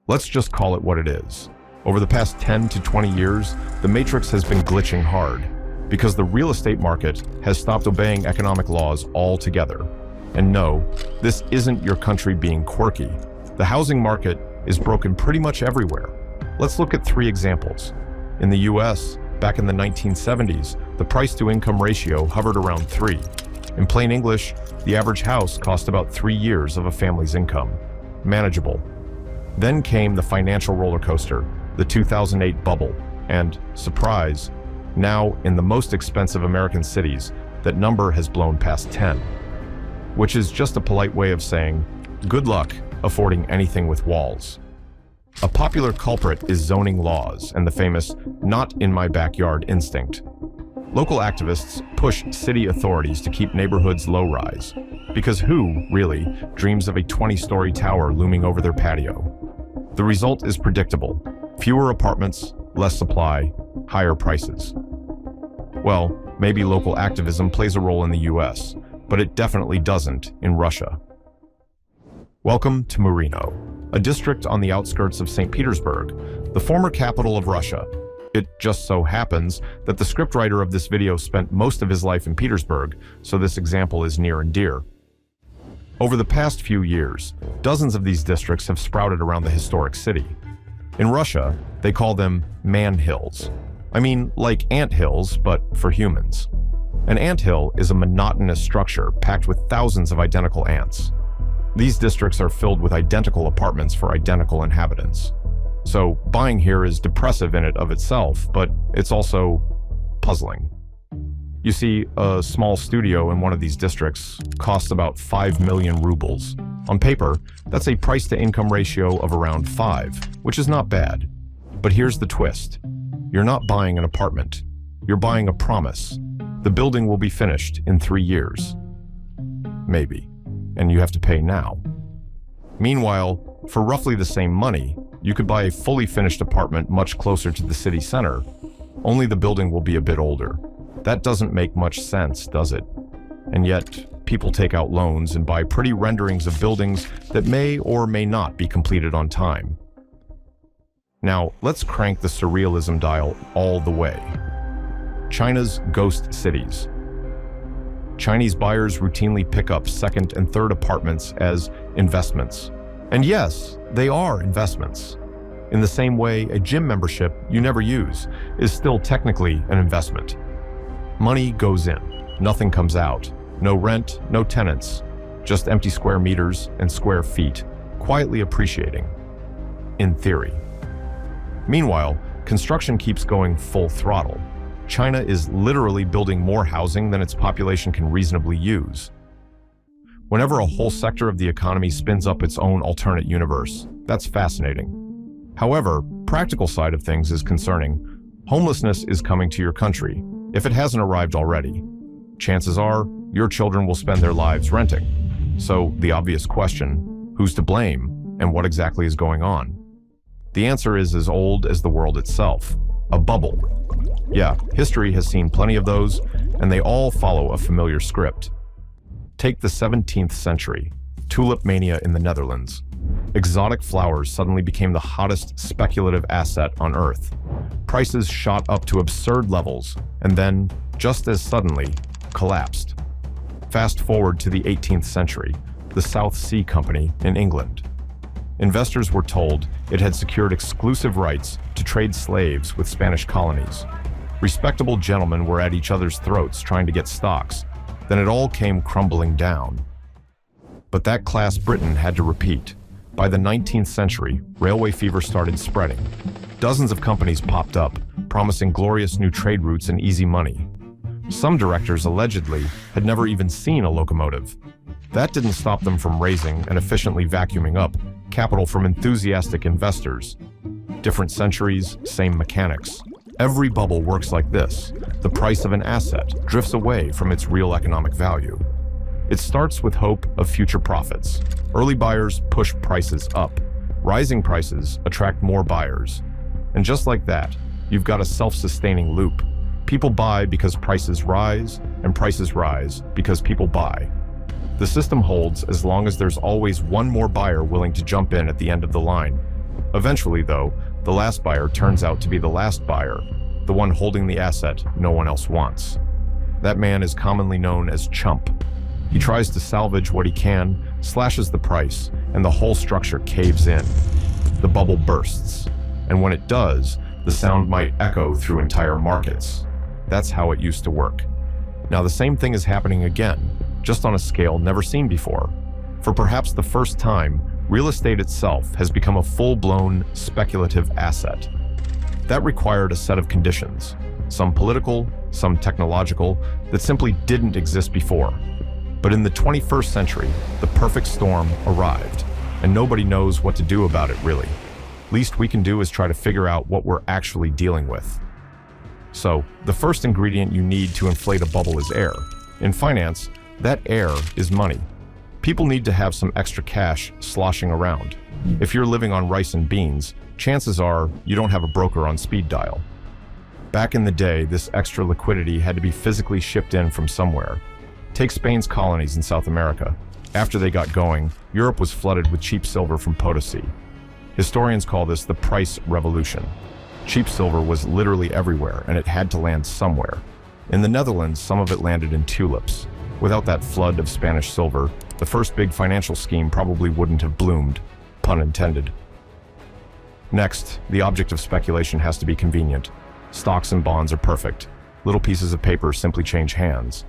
Let's just call it what it is. Over the past 10 to 20 years, the matrix has been glitching hard because the real estate market has stopped obeying economic laws altogether. And no, this isn't your country being quirky. The housing market is broken pretty much everywhere. Let's look at 3 examples. In the US, back in the 1970s, the price-to-income ratio hovered around 3. In plain English, the average house cost about 3 years of a family's income. Manageable. Then came the financial roller coaster, the 2008 bubble, and, surprise, now in the most expensive American cities, that number has blown past 10. Which is just a polite way of saying, good luck affording anything with walls. A popular culprit is zoning laws and the famous "not in my backyard" instinct. Local activists push city authorities to keep neighborhoods low-rise, because who, really, dreams of a 20-story tower looming over their patio? The result is predictable: fewer apartments, less supply, higher prices. Well, maybe local activism plays a role in the US, but it definitely doesn't in Russia. Welcome to Marino, a district on the outskirts of St. Petersburg, the former capital of Russia. It just so happens that the scriptwriter of this video spent most of his life in Petersburg, so this example is near and dear. Over the past few years, dozens of these districts have sprouted around the historic city. In Russia, they call them man-hills. I mean, like ant hills, but for humans. An anthill is a monotonous structure packed with thousands of identical ants. These districts are filled with identical apartments for identical inhabitants. So buying here is depressive in and of itself, but it's also puzzling. You see, a small studio in one of these districts costs about 5 million rubles. On paper, that's a price-to-income ratio of around 5, which is not bad. But here's the twist. You're not buying an apartment. You're buying a promise. The building will be finished in 3 years. Maybe. And you have to pay now. Meanwhile, for roughly the same money, you could buy a fully finished apartment much closer to the city center, only the building will be a bit older. That doesn't make much sense, does it? And yet, people take out loans and buy pretty renderings of buildings that may or may not be completed on time. Now, let's crank the surrealism dial all the way. China's ghost cities. Chinese buyers routinely pick up second and third apartments as investments. And yes, they are investments. In the same way, a gym membership you never use is still technically an investment. Money goes in, nothing comes out. No rent, no tenants, just empty square meters and square feet, quietly appreciating. In theory. Meanwhile, construction keeps going full throttle. China is literally building more housing than its population can reasonably use. Whenever a whole sector of the economy spins up its own alternate universe, that's fascinating. However, practical side of things is concerning. Homelessness is coming to your country, if it hasn't arrived already. Chances are, your children will spend their lives renting. So, the obvious question, who's to blame, and what exactly is going on? The answer is as old as the world itself: a bubble. Yeah, history has seen plenty of those, and they all follow a familiar script. Take the 17th century, tulip mania in the Netherlands. Exotic flowers suddenly became the hottest speculative asset on Earth. Prices shot up to absurd levels, and then, just as suddenly, collapsed. Fast forward to the 18th century, the South Sea Company in England. Investors were told it had secured exclusive rights to trade slaves with Spanish colonies. Respectable gentlemen were at each other's throats trying to get stocks. Then it all came crumbling down. But that class Britain had to repeat. By the 19th century, railway fever started spreading. Dozens of companies popped up, promising glorious new trade routes and easy money. Some directors allegedly had never even seen a locomotive. That didn't stop them from raising and efficiently vacuuming up capital from enthusiastic investors. Different centuries, same mechanics. Every bubble works like this. The price of an asset drifts away from its real economic value. It starts with hope of future profits. Early buyers push prices up. Rising prices attract more buyers. And just like that, you've got a self-sustaining loop. People buy because prices rise, and prices rise because people buy. The system holds as long as there's always one more buyer willing to jump in at the end of the line. Eventually, though, the last buyer turns out to be the last buyer, the one holding the asset no one else wants. That man is commonly known as chump. He tries to salvage what he can, slashes the price, and the whole structure caves in. The bubble bursts, and when it does, the sound might echo through entire markets. That's how it used to work. Now the same thing is happening again, just on a scale never seen before. For perhaps the first time, real estate itself has become a full-blown speculative asset. That required a set of conditions, some political, some technological, that simply didn't exist before. But in the 21st century, the perfect storm arrived, and nobody knows what to do about it really. Least we can do is try to figure out what we're actually dealing with. So, the first ingredient you need to inflate a bubble is air. In finance, that air is money. People need to have some extra cash sloshing around. If you're living on rice and beans, chances are you don't have a broker on speed dial. Back in the day, this extra liquidity had to be physically shipped in from somewhere. Take Spain's colonies in South America. After they got going, Europe was flooded with cheap silver from Potosi. Historians call this the price revolution. Cheap silver was literally everywhere, and it had to land somewhere. In the Netherlands, some of it landed in tulips. Without that flood of Spanish silver, the first big financial scheme probably wouldn't have bloomed, pun intended. Next, the object of speculation has to be convenient. Stocks and bonds are perfect. Little pieces of paper simply change hands.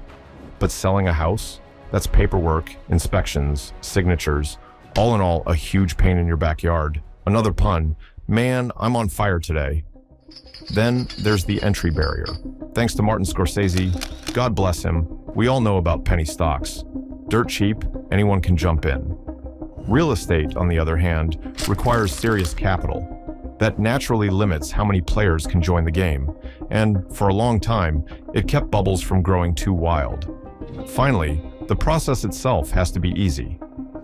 But selling a house? That's paperwork, inspections, signatures, all in all, a huge pain in your backyard. Another pun. Man, I'm on fire today. Then there's the entry barrier. Thanks to Martin Scorsese, God bless him, we all know about penny stocks. Dirt cheap, anyone can jump in. Real estate, on the other hand, requires serious capital. That naturally limits how many players can join the game, and for a long time, it kept bubbles from growing too wild. Finally, the process itself has to be easy.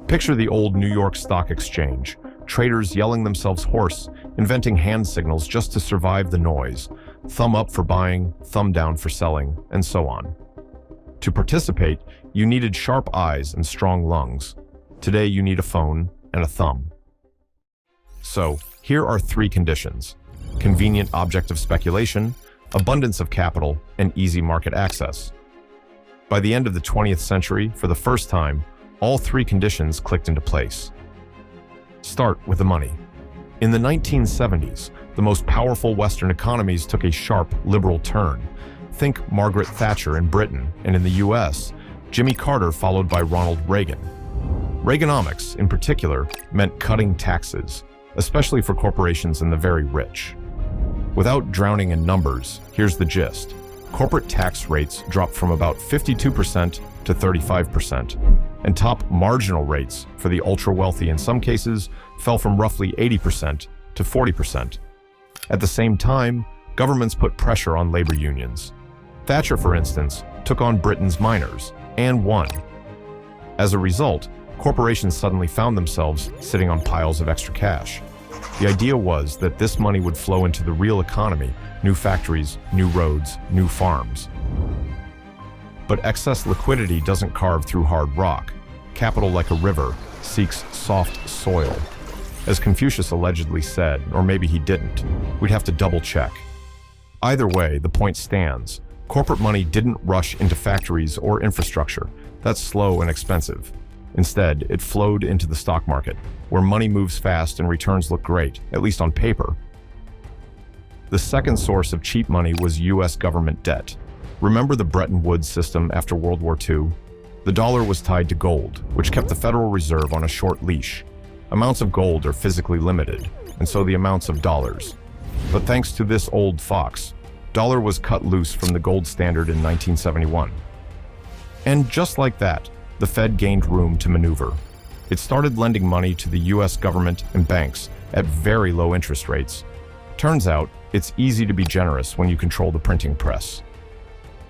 Picture the old New York Stock Exchange, traders yelling themselves hoarse, inventing hand signals just to survive the noise, thumb up for buying, thumb down for selling, and so on. To participate, you needed sharp eyes and strong lungs. Today you need a phone and a thumb. So, here are three conditions: convenient object of speculation, abundance of capital, and easy market access. By the end of the 20th century, for the first time, all three conditions clicked into place. Start with the money. In the 1970s, the most powerful Western economies took a sharp liberal turn. Think Margaret Thatcher in Britain, and in the US, Jimmy Carter followed by Ronald Reagan. Reaganomics, in particular, meant cutting taxes, especially for corporations and the very rich. Without drowning in numbers, here's the gist. Corporate tax rates dropped from about 52% to 35%, and top marginal rates for the ultra-wealthy in some cases fell from roughly 80% to 40%. At the same time, governments put pressure on labor unions. Thatcher, for instance, took on Britain's miners, and won. As a result, corporations suddenly found themselves sitting on piles of extra cash. The idea was that this money would flow into the real economy, new factories, new roads, new farms. But excess liquidity doesn't carve through hard rock. Capital, like a river, seeks soft soil. As Confucius allegedly said, or maybe he didn't, we'd have to double check. Either way, the point stands. Corporate money didn't rush into factories or infrastructure. That's slow and expensive. Instead, it flowed into the stock market, where money moves fast and returns look great, at least on paper. The second source of cheap money was US government debt. Remember the Bretton Woods system after World War II? The dollar was tied to gold, which kept the Federal Reserve on a short leash. Amounts of gold are physically limited, and so the amounts of dollars. But thanks to this old fox, dollar was cut loose from the gold standard in 1971. And just like that, the Fed gained room to maneuver. It started lending money to the US government and banks at very low interest rates. Turns out, it's easy to be generous when you control the printing press.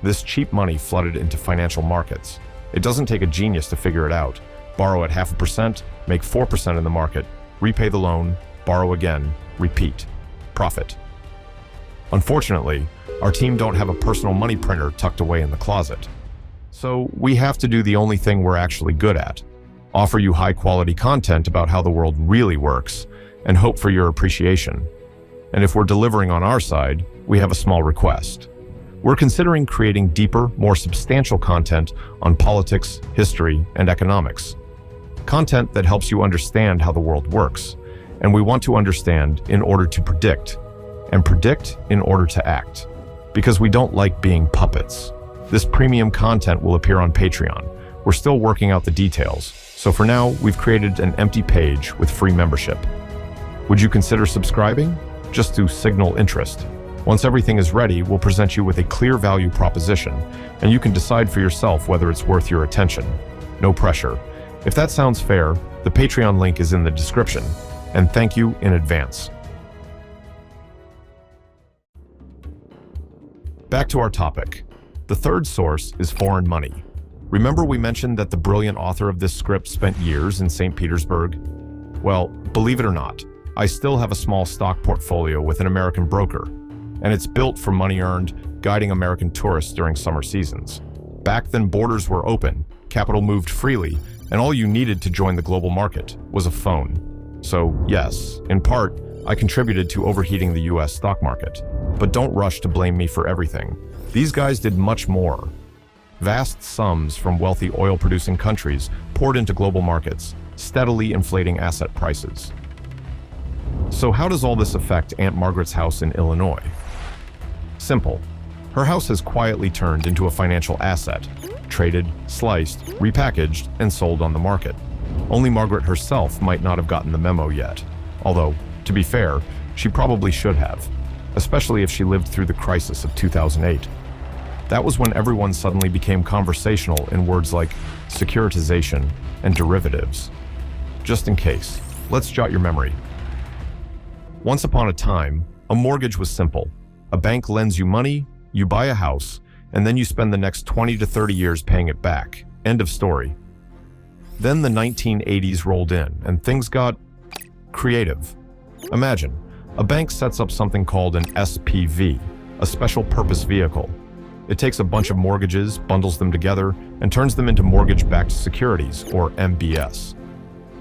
This cheap money flooded into financial markets. It doesn't take a genius to figure it out. Borrow at 0.5%, make 4% in the market, repay the loan, borrow again, repeat. Profit. Unfortunately, our team don't have a personal money printer tucked away in the closet. So we have to do the only thing we're actually good at. Offer you high-quality content about how the world really works, and hope for your appreciation. And if we're delivering on our side, we have a small request. We're considering creating deeper, more substantial content on politics, history, and economics. Content that helps you understand how the world works. And we want to understand in order to predict, and predict in order to act. Because we don't like being puppets. This premium content will appear on Patreon. We're still working out the details, so for now, we've created an empty page with free membership. Would you consider subscribing? Just to signal interest. Once everything is ready, we'll present you with a clear value proposition, and you can decide for yourself whether it's worth your attention. No pressure. If that sounds fair, the Patreon link is in the description, and thank you in advance. Back to our topic. The third source is foreign money. Remember we mentioned that the brilliant author of this script spent years in St. Petersburg? Well, believe it or not, I still have a small stock portfolio with an American broker, and it's built for money earned guiding American tourists during summer seasons. Back then, borders were open, capital moved freely, and all you needed to join the global market was a phone. So yes, in part, I contributed to overheating the US stock market. But don't rush to blame me for everything. These guys did much more. Vast sums from wealthy oil-producing countries poured into global markets, steadily inflating asset prices. So how does all this affect Aunt Margaret's house in Illinois? Simple. Her house has quietly turned into a financial asset, traded, sliced, repackaged, and sold on the market. Only Margaret herself might not have gotten the memo yet. Although, to be fair, she probably should have, especially if she lived through the crisis of 2008. That was when everyone suddenly became conversational in words like securitization and derivatives. Just in case, let's jot your memory. Once upon a time, a mortgage was simple. A bank lends you money, you buy a house, and then you spend the next 20 to 30 years paying it back. End of story. Then the 1980s rolled in, and things got creative. Imagine, a bank sets up something called an SPV, a special purpose vehicle. It takes a bunch of mortgages, bundles them together, and turns them into mortgage-backed securities, or MBS.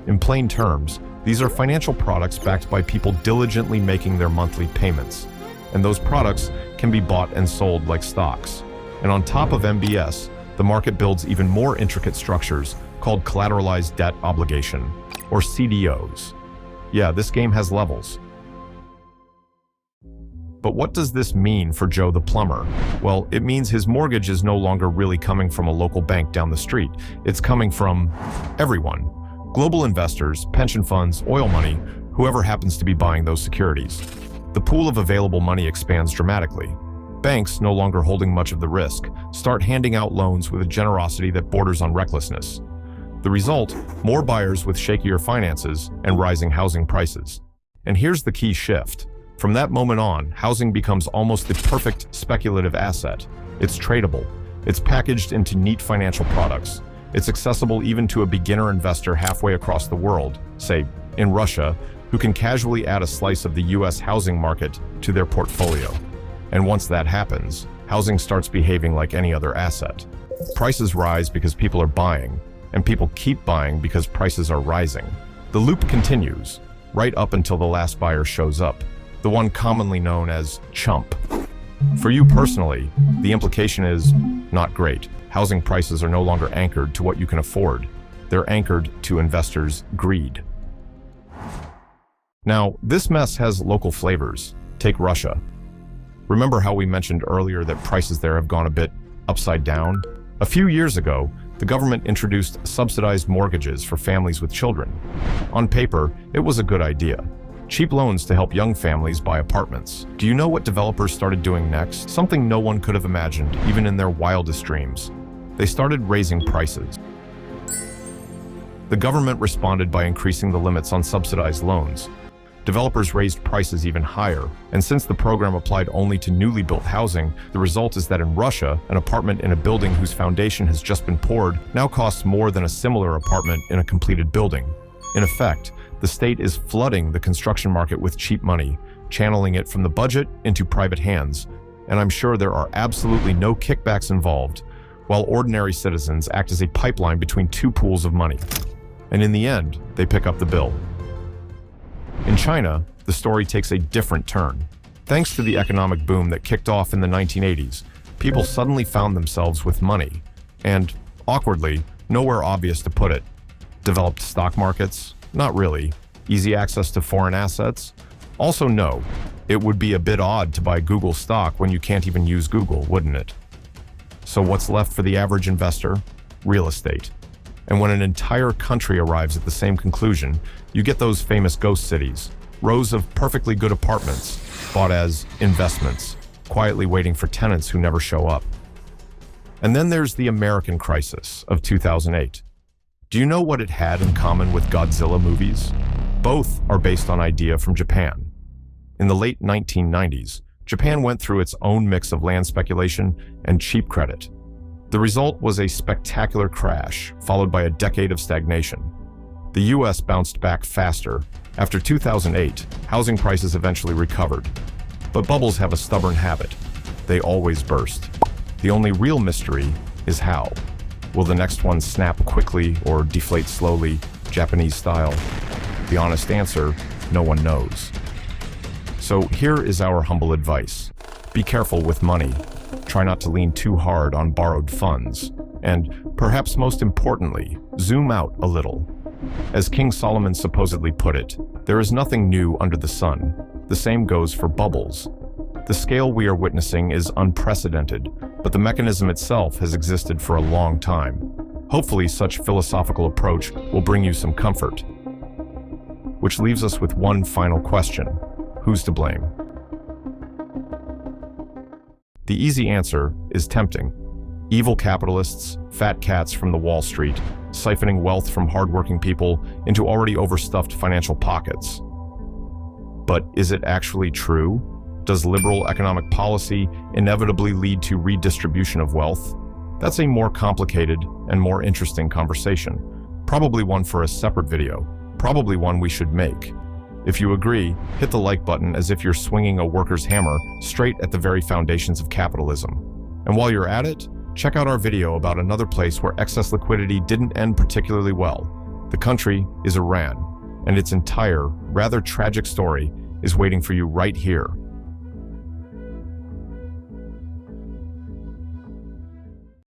In plain terms, these are financial products backed by people diligently making their monthly payments. And those products can be bought and sold like stocks. And on top of MBS, the market builds even more intricate structures called collateralized debt obligation, or CDOs. Yeah, this game has levels. But what does this mean for Joe the plumber? Well, it means his mortgage is no longer really coming from a local bank down the street. It's coming from everyone. Global investors, pension funds, oil money, whoever happens to be buying those securities. The pool of available money expands dramatically. Banks, no longer holding much of the risk, start handing out loans with a generosity that borders on recklessness. The result, more buyers with shakier finances and rising housing prices. And here's the key shift. From that moment on, housing becomes almost the perfect speculative asset. It's tradable. It's packaged into neat financial products. It's accessible even to a beginner investor halfway across the world, say, in Russia, who can casually add a slice of the US housing market to their portfolio. And once that happens, housing starts behaving like any other asset. Prices rise because people are buying, and people keep buying because prices are rising. The loop continues, right up until the last buyer shows up. The one commonly known as chump. For you personally, the implication is not great. Housing prices are no longer anchored to what you can afford. They're anchored to investors' greed. Now, this mess has local flavors. Take Russia. Remember how we mentioned earlier that prices there have gone a bit upside down? A few years ago, the government introduced subsidized mortgages for families with children. On paper, it was a good idea. Cheap loans to help young families buy apartments. Do you know what developers started doing next? Something no one could have imagined, even in their wildest dreams. They started raising prices. The government responded by increasing the limits on subsidized loans. Developers raised prices even higher, and since the program applied only to newly built housing, the result is that in Russia, an apartment in a building whose foundation has just been poured now costs more than a similar apartment in a completed building. In effect, the state is flooding the construction market with cheap money, channeling it from the budget into private hands, and I'm sure there are absolutely no kickbacks involved, while ordinary citizens act as a pipeline between two pools of money. And in the end, they pick up the bill. In China, the story takes a different turn. Thanks to the economic boom that kicked off in the 1980s, people suddenly found themselves with money and, awkwardly, nowhere obvious to put it. Developed stock markets? Not really. Easy access to foreign assets? Also no. It would be a bit odd to buy Google stock when you can't even use Google, wouldn't it? So what's left for the average investor? Real estate. And when an entire country arrives at the same conclusion, you get those famous ghost cities, rows of perfectly good apartments, bought as investments, quietly waiting for tenants who never show up. And then there's the American crisis of 2008. Do you know what it had in common with Godzilla movies? Both are based on idea from Japan. In the late 1990s, Japan went through its own mix of land speculation and cheap credit. The result was a spectacular crash, followed by a decade of stagnation. The US bounced back faster. After 2008, housing prices eventually recovered. But bubbles have a stubborn habit. They always burst. The only real mystery is how. Will the next one snap quickly or deflate slowly, Japanese style? The honest answer, no one knows. So here is our humble advice. Be careful with money. Try not to lean too hard on borrowed funds. And, perhaps most importantly, zoom out a little. As King Solomon supposedly put it, there is nothing new under the sun. The same goes for bubbles. The scale we are witnessing is unprecedented, but the mechanism itself has existed for a long time. Hopefully, such philosophical approach will bring you some comfort. Which leaves us with one final question. Who's to blame? The easy answer is tempting. Evil capitalists, fat cats from the Wall Street, siphoning wealth from hardworking people into already overstuffed financial pockets. But is it actually true? Does liberal economic policy inevitably lead to redistribution of wealth? That's a more complicated and more interesting conversation. Probably one for a separate video. Probably one we should make. If you agree, hit the like button as if you're swinging a worker's hammer straight at the very foundations of capitalism. And while you're at it, check out our video about another place where excess liquidity didn't end particularly well. The country is Iran, and its entire, rather tragic story is waiting for you right here